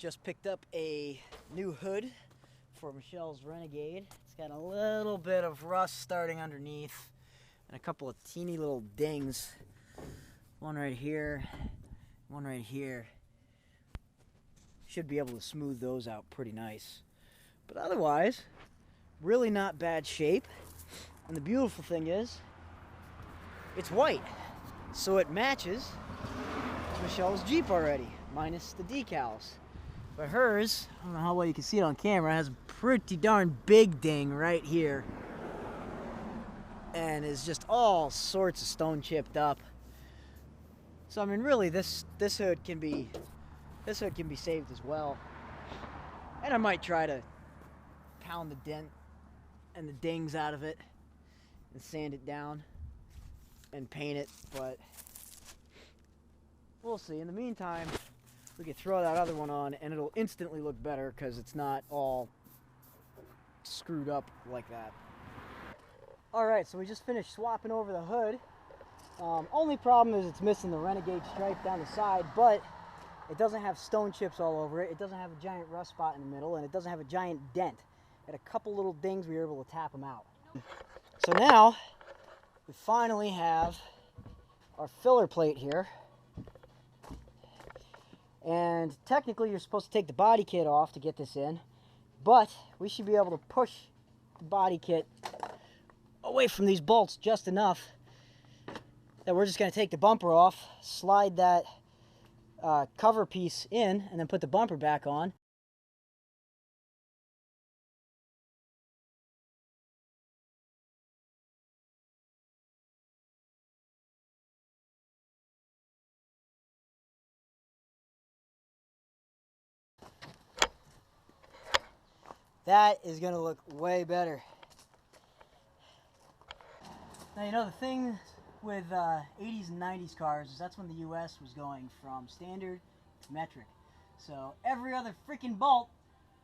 Just picked up a new hood for Michelle's Renegade. It's got a little bit of rust starting underneath and a couple of teeny little dings. One right here, one right here. Should be able to smooth those out pretty nice. But otherwise, really not bad shape. And the beautiful thing is, it's white. So it matches Michelle's Jeep already, minus the decals. But hers, I don't know how well you can see it on camera, has a pretty darn big ding right here. And is just all sorts of stone chipped up. So I mean really this hood can be saved as well. And I might try to pound the dent and the dings out of it and sand it down and paint it, but we'll see. In the meantime, we can throw that other one on and it'll instantly look better because it's not all screwed up like that. Alright, so we just finished swapping over the hood. Only problem is it's missing the Renegade stripe down the side, but it doesn't have stone chips all over it. It doesn't have a giant rust spot in the middle, and it doesn't have a giant dent. It had a couple little dings we were able to tap them out. So now, we finally have our filler plate here. And technically you're supposed to take the body kit off to get this in, but we should be able to push the body kit away from these bolts just enough that we're just going to take the bumper off, slide that cover piece in, and then put the bumper back on. That is going to look way better. Now, you know, the thing with 80s and 90s cars is that's when the US was going from standard to metric. So every other freaking bolt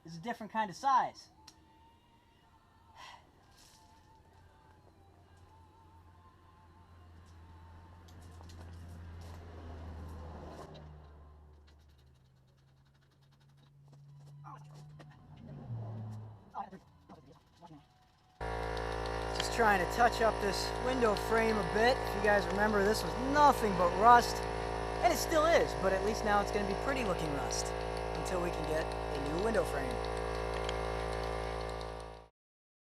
is a different kind of size. Just trying to touch up this window frame a bit. If you guys remember, this was nothing but rust, and it still is, but at least now it's going to be pretty looking rust until we can get a new window frame.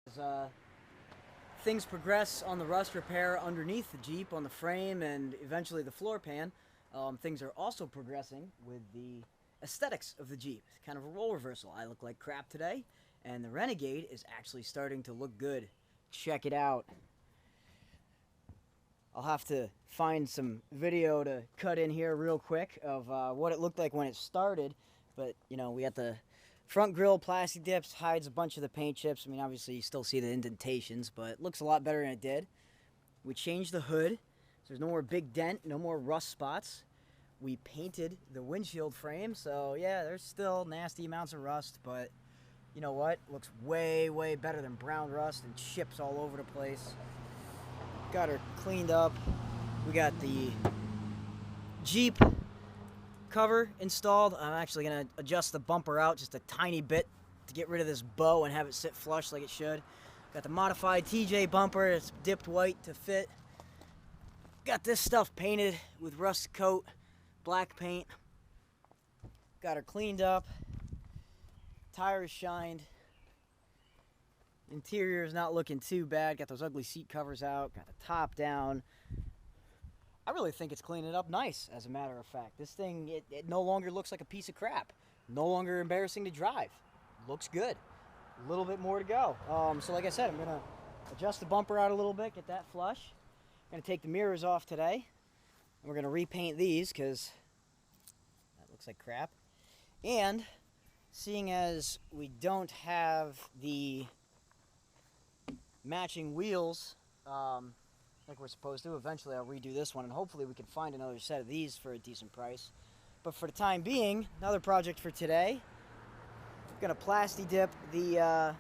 As things progress on the rust repair underneath the Jeep, on the frame, and eventually the floor pan, things are also progressing with the aesthetics of the Jeep. It's kind of a role reversal. I look like crap today, and the Renegade is actually starting to look good. Check it out. I'll have to find some video to cut in here real quick of what it looked like when it started. But, you know, we got the front grille Plasti Dips, hides a bunch of the paint chips. I mean, obviously you still see the indentations, but it looks a lot better than it did. We changed the hood, so there's no more big dent, no more rust spots. We painted the windshield frame, so yeah, there's still nasty amounts of rust, but you know what? Looks way, way better than brown rust and chips all over the place. Got her cleaned up. We got the Jeep cover installed. I'm actually going to adjust the bumper out just a tiny bit to get rid of this bow and have it sit flush like it should. Got the modified TJ bumper. It's dipped white to fit. Got this stuff painted with rust coat, black paint. Got her cleaned up. Tires shined. Interior is not looking too bad. Got those ugly seat covers out. Got the top down. I really think it's cleaning up nice, as a matter of fact. This thing, it no longer looks like a piece of crap. No longer embarrassing to drive. Looks good. A little bit more to go. So like I said, I'm going to adjust the bumper out a little bit, get that flush. I'm going to take the mirrors off today. And we're going to repaint these because that looks like crap. And seeing as we don't have the matching wheels like we're supposed to, eventually I'll redo this one and hopefully we can find another set of these for a decent price. But for the time being, another project for today, I'm going to Plasti Dip the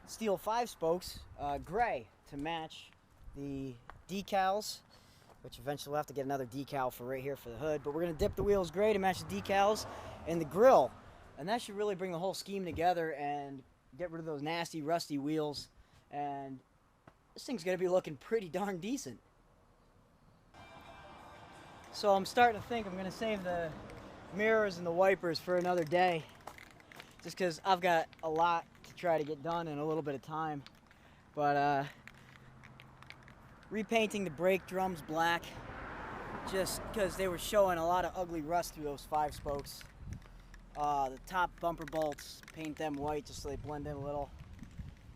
steel 5-spokes gray to match the decals, which eventually we'll have to get another decal for right here for the hood. But we're going to dip the wheels gray to match the decals, and the grill. And that should really bring the whole scheme together and get rid of those nasty, rusty wheels. And this thing's going to be looking pretty darn decent. So I'm starting to think I'm going to save the mirrors and the wipers for another day. Just because I've got a lot to try to get done in a little bit of time. But repainting the brake drums black, just because they were showing a lot of ugly rust through those 5 spokes. The top bumper bolts, paint them white just so they blend in a little.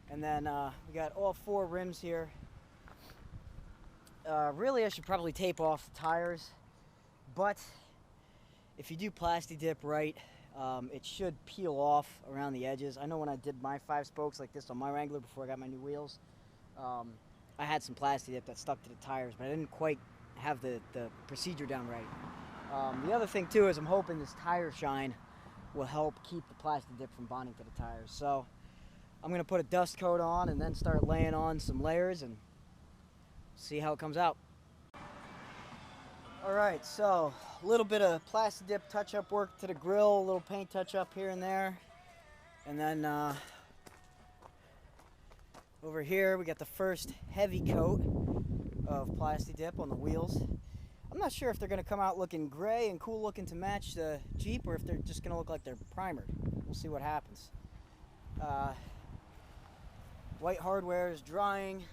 And then we got all 4 rims here. Really, I should probably tape off the tires, but if you do Plasti Dip right, it should peel off around the edges. I know when I did my 5 spokes like this on my Wrangler before I got my new wheels, I had some Plasti Dip that stuck to the tires, but I didn't quite have the procedure down right. The other thing too is I'm hoping this tire shine will help keep the Plasti Dip from bonding to the tires. So I'm going to put a dust coat on and then start laying on some layers and see how it comes out. Alright, so a little bit of Plasti Dip touch-up work to the grill, a little paint touch-up here and there. And then over here we got the first heavy coat of Plasti Dip on the wheels. I'm not sure if they're going to come out looking gray and cool looking to match the Jeep, or if they're just going to look like they're primered. We'll see what happens. White hardware is drying.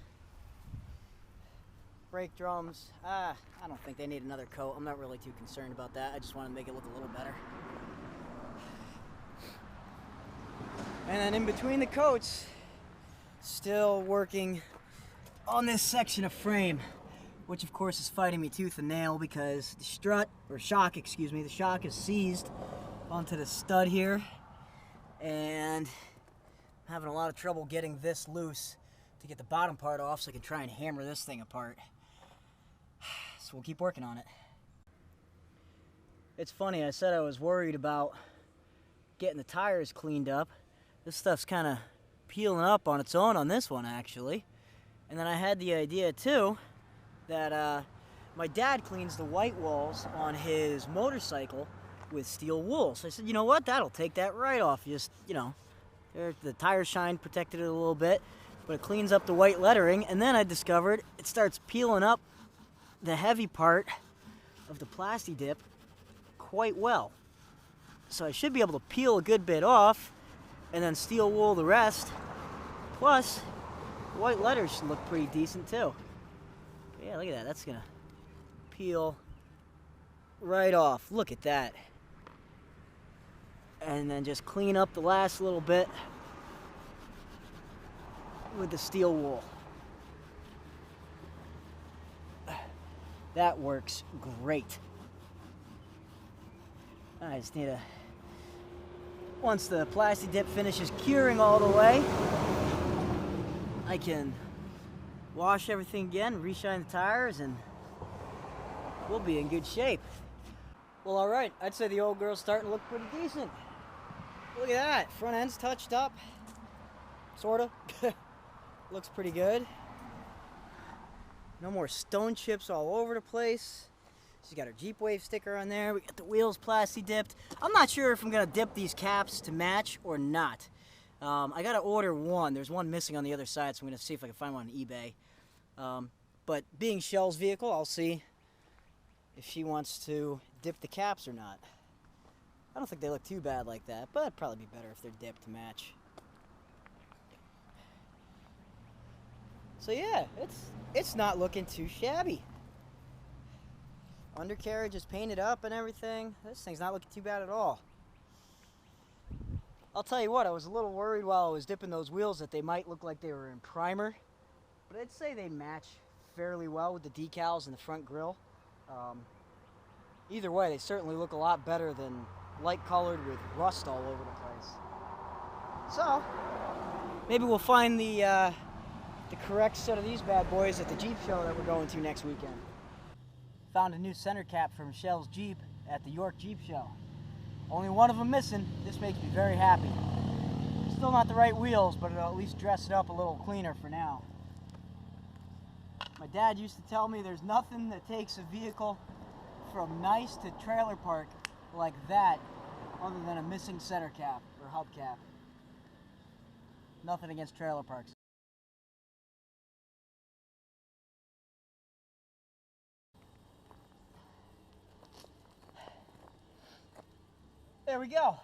Brake drums, I don't think they need another coat. I'm not really too concerned about that. I just want to make it look a little better. And then in between the coats, still working on this section of frame, which of course is fighting me tooth and nail because the strut, or shock, excuse me, the shock is seized onto the stud here, and I'm having a lot of trouble getting this loose to get the bottom part off so I can try and hammer this thing apart. So we'll keep working on it. It's funny, I said I was worried about getting the tires cleaned up. This stuff's kind of peeling up on its own on this one, actually. And then I had the idea too that my dad cleans the white walls on his motorcycle with steel wool. So I said, you know what, that'll take that right off. Just, you know, the tire shine protected it a little bit, but it cleans up the white lettering. And then I discovered it starts peeling up the heavy part of the Plasti Dip quite well. So I should be able to peel a good bit off and then steel wool the rest. Plus, the white letters should look pretty decent too. Yeah, look at that. That's gonna peel right off. Look at that. And then just clean up the last little bit with the steel wool. That works great. I just need once the Plasti Dip finishes curing all the way, I can wash everything again, reshine the tires, and we'll be in good shape. Well, all right, I'd say the old girl's starting to look pretty decent. Look at that, front end's touched up, sorta. Looks pretty good. No more stone chips all over the place. She's got her Jeep Wave sticker on there. We got the wheels Plasti Dipped. I'm not sure if I'm gonna dip these caps to match or not. I gotta order one. There's one missing on the other side, so I'm gonna see if I can find one on eBay. But being Shell's vehicle, I'll see if she wants to dip the caps or not. I don't think they look too bad like that, but it'd probably be better if they're dipped to match. So yeah, it's not looking too shabby. Undercarriage is painted up and everything. This thing's not looking too bad at all. I'll tell you what, I was a little worried while I was dipping those wheels that they might look like they were in primer, but I'd say they match fairly well with the decals and the front grille. Either way, they certainly look a lot better than light colored with rust all over the place. So maybe we'll find the correct set of these bad boys at the Jeep show that we're going to next weekend. Found a new center cap from Shell's Jeep at the York Jeep show. Only one of them missing. This makes me very happy. Still not the right wheels, but it'll at least dress it up a little cleaner for now. My dad used to tell me there's nothing that takes a vehicle from nice to trailer park like that other than a missing center cap or hubcap. Nothing against trailer parks. There we go.